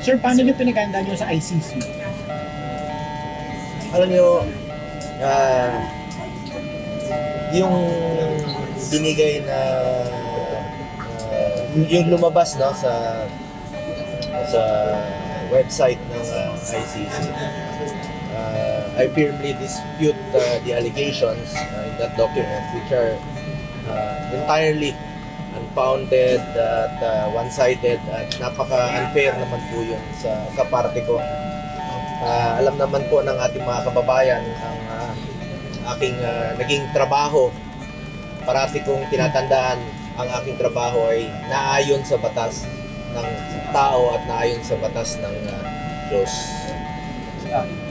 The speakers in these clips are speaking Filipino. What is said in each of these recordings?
Sir, paano niyo pinaghandaan niyo sa ICC? Alam niyo, yung binigay na yung lumabas no sa website ng ICC, I firmly dispute the allegations in that document, which are entirely unfounded at one-sided at napaka-unfair naman po yun sa parte ko. Alam naman po ng ating mga kababayan ang aking naging trabaho. Parati kong tinatandaan ang aking trabaho ay naayon sa batas ng tao at naayon sa batas ng Diyos.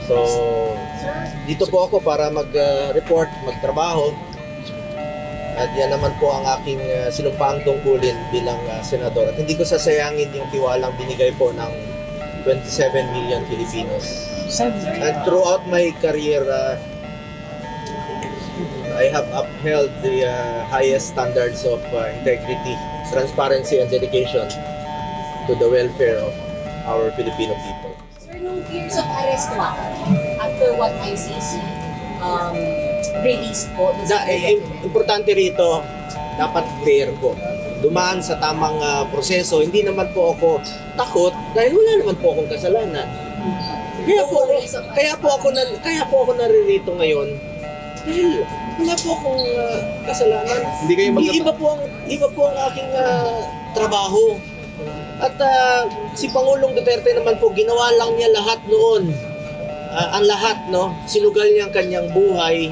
So, dito po ako para mag-report, magtrabaho. At yan naman po ang aking sinumpaang tungkulin bilang senador. At hindi ko sasayangin yung tiwalang binigay po ng 27 million Filipinos. And throughout my career, I have upheld the highest standards of integrity, transparency, and dedication to the welfare of our Filipino people. Sir, nung fears of arrest after what ICC released po, Importante rito, dapat fair po. Dumaan sa tamang proseso. Hindi naman po ako takot dahil wala naman po akong kasalanan. Kaya po ako naririto ngayon dahil wala po akong kasalanan. Hindi kayo Iba po ang aking trabaho. At si Pangulong Duterte naman po, ginawa lang niya lahat noon. Ang lahat, no? Sinugal niya ang kanyang buhay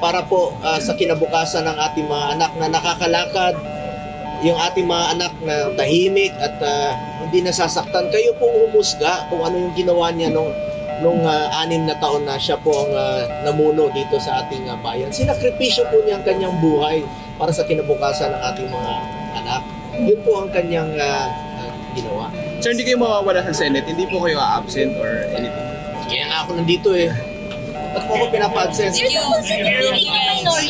para po sa kinabukasan ng ating mga anak na nakakalakad, yung ating mga anak na tahimik at hindi nasasaktan. Kayo pong humusga kung ano yung ginawa niya nung 6 na taon na siya po ang namuno dito sa ating bayan. Sinakripisyo po niya ang kanyang buhay para sa kinabukasan ng ating mga anak. Yun po ang kanyang ginawa. Sir, hindi kayo mawawala sa Senate? Hindi po kayo absent or anything? Kaya nga ako nandito eh. Ba't po ako pinapa-absent? Sir, considering minority